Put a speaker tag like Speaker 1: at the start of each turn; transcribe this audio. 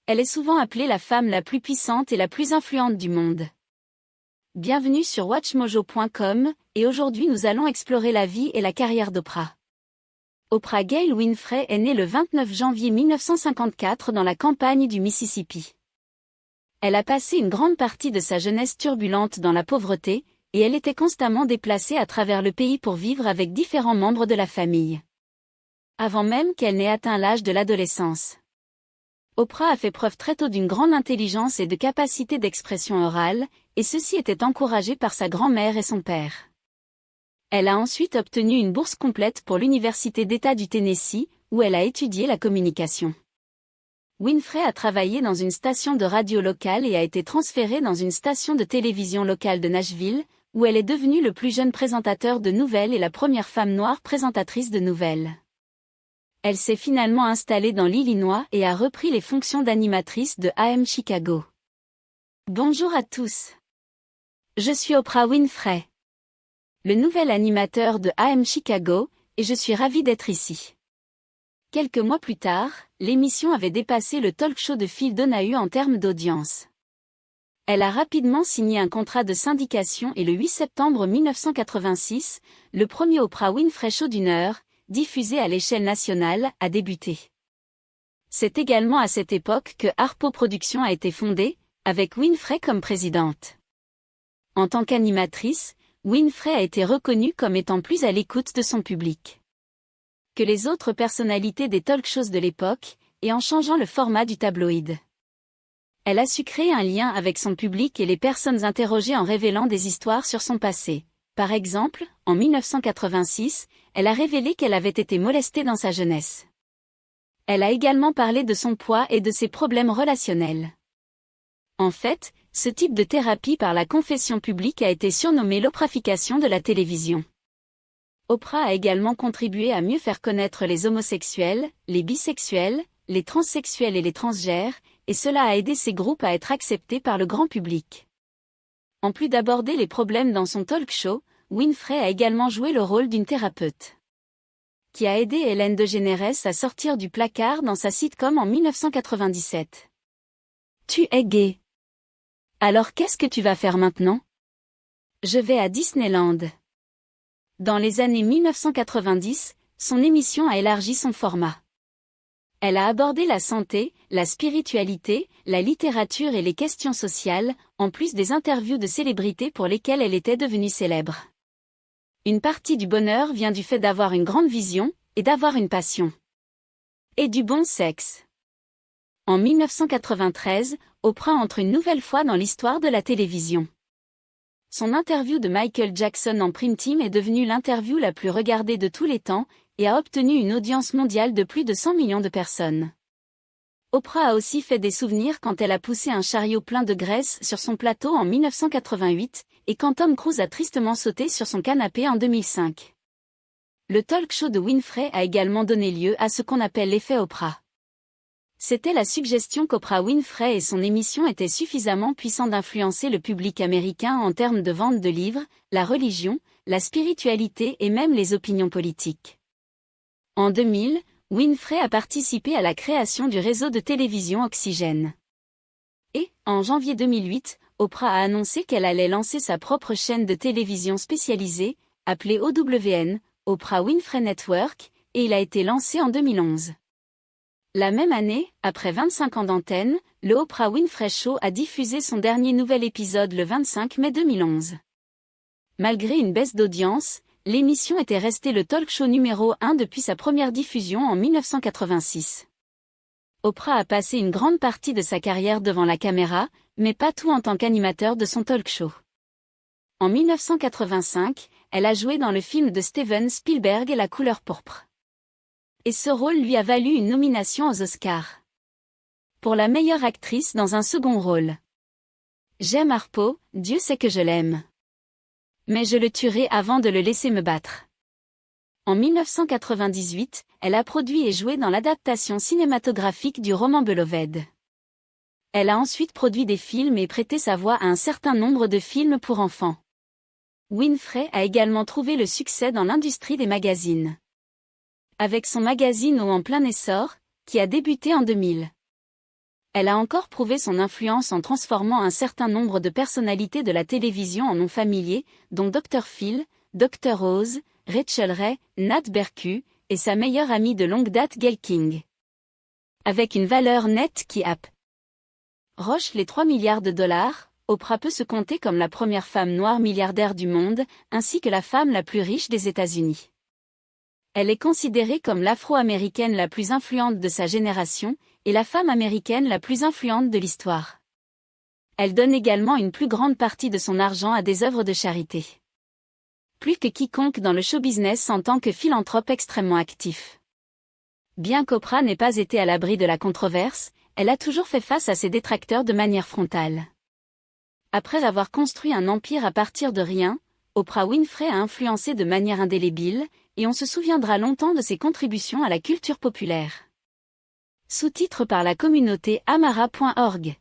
Speaker 1: Elle est souvent appelée la femme la plus puissante et la plus influente du monde. Bienvenue sur WatchMojo.com, et aujourd'hui nous allons explorer la vie et la carrière d'Oprah. Oprah Gayle Winfrey est née le 29 janvier 1954 dans la campagne du Mississippi. Elle a passé une grande partie de sa jeunesse turbulente dans la pauvreté, et elle était constamment déplacée à travers le pays pour vivre avec différents membres de la famille. Avant même qu'elle n'ait atteint l'âge de l'adolescence. Oprah a fait preuve très tôt d'une grande intelligence et de capacité d'expression orale, et ceci était encouragé par sa grand-mère et son père. Elle a ensuite obtenu une bourse complète pour l'Université d'État du Tennessee, où elle a étudié la communication. Winfrey a travaillé dans une station de radio locale et a été transférée dans une station de télévision locale de Nashville, où elle est devenue le plus jeune présentateur de nouvelles et la première femme noire présentatrice de nouvelles. Elle s'est finalement installée dans l'Illinois et a repris les fonctions d'animatrice de AM Chicago. Bonjour à tous. Je suis Oprah Winfrey, le nouvel animateur de AM Chicago, et je suis ravie d'être ici. Quelques mois plus tard, l'émission avait dépassé le talk show de Phil Donahue en termes d'audience. Elle a rapidement signé un contrat de syndication et le 8 septembre 1986, le premier Oprah Winfrey Show d'une heure, diffusé à l'échelle nationale, a débuté. C'est également à cette époque que Harpo Productions a été fondée, avec Winfrey comme présidente. En tant qu'animatrice, Winfrey a été reconnue comme étant plus à l'écoute de son public que les autres personnalités des talk-shows de l'époque, et en changeant le format du tabloïd. Elle a su créer un lien avec son public et les personnes interrogées en révélant des histoires sur son passé. Par exemple, en 1986, elle a révélé qu'elle avait été molestée dans sa jeunesse. Elle a également parlé de son poids et de ses problèmes relationnels. En fait, ce type de thérapie par la confession publique a été surnommé l'oprafication de la télévision. Oprah a également contribué à mieux faire connaître les homosexuels, les bisexuels, les transsexuels et les transgenres, et cela a aidé ces groupes à être acceptés par le grand public. En plus d'aborder les problèmes dans son talk show, Winfrey a également joué le rôle d'une thérapeute, qui a aidé Ellen DeGeneres à sortir du placard dans sa sitcom en 1997. Tu es gay. Alors qu'est-ce que tu vas faire maintenant? Je vais à Disneyland. Dans les années 1990, son émission a élargi son format. Elle a abordé la santé, la spiritualité, la littérature et les questions sociales, en plus des interviews de célébrités pour lesquelles elle était devenue célèbre. Une partie du bonheur vient du fait d'avoir une grande vision, et d'avoir une passion. Et du bon sexe. En 1993, Oprah entre une nouvelle fois dans l'histoire de la télévision. Son interview de Michael Jackson en prime time est devenue l'interview la plus regardée de tous les temps, et a obtenu une audience mondiale de plus de 100 millions de personnes. Oprah a aussi fait des souvenirs quand elle a poussé un chariot plein de graisse sur son plateau en 1988, et quand Tom Cruise a tristement sauté sur son canapé en 2005. Le talk show de Winfrey a également donné lieu à ce qu'on appelle l'effet Oprah. C'était la suggestion qu'Oprah Winfrey et son émission étaient suffisamment puissants d'influencer le public américain en termes de vente de livres, la religion, la spiritualité et même les opinions politiques. En 2000, Winfrey a participé à la création du réseau de télévision Oxygène. Et, en janvier 2008, Oprah a annoncé qu'elle allait lancer sa propre chaîne de télévision spécialisée, appelée OWN, Oprah Winfrey Network, et il a été lancé en 2011. La même année, après 25 ans d'antenne, le Oprah Winfrey Show a diffusé son dernier nouvel épisode le 25 mai 2011. Malgré une baisse d'audience, l'émission était restée le talk show numéro 1 depuis sa première diffusion en 1986. Oprah a passé une grande partie de sa carrière devant la caméra, mais pas tout en tant qu'animateur de son talk show. En 1985, elle a joué dans le film de Steven Spielberg et La couleur pourpre. Et ce rôle lui a valu une nomination aux Oscars. Pour la meilleure actrice dans un second rôle. J'aime Harpo, Dieu sait que je l'aime. Mais je le tuerai avant de le laisser me battre. En 1998, elle a produit et joué dans l'adaptation cinématographique du roman Beloved. Elle a ensuite produit des films et prêté sa voix à un certain nombre de films pour enfants. Winfrey a également trouvé le succès dans l'industrie des magazines. Avec son magazine en plein essor, qui a débuté en 2000. Elle a encore prouvé son influence en transformant un certain nombre de personnalités de la télévision en noms familiers, dont Dr. Phil, Dr. Oz, Rachel Ray, Nat Berku, et sa meilleure amie de longue date Gayle King. Avec une valeur nette qui approche les 3 milliards de dollars, Oprah peut se compter comme la première femme noire milliardaire du monde, ainsi que la femme la plus riche des États-Unis. Elle est considérée comme l'Afro-américaine la plus influente de sa génération, et la femme américaine la plus influente de l'histoire. Elle donne également une plus grande partie de son argent à des œuvres de charité. Plus que quiconque dans le show-business en tant que philanthrope extrêmement actif. Bien qu'Oprah n'ait pas été à l'abri de la controverse, elle a toujours fait face à ses détracteurs de manière frontale. Après avoir construit un empire à partir de rien, Oprah Winfrey a influencé de manière indélébile, et on se souviendra longtemps de ses contributions à la culture populaire. Sous-titres par la communauté amara.org.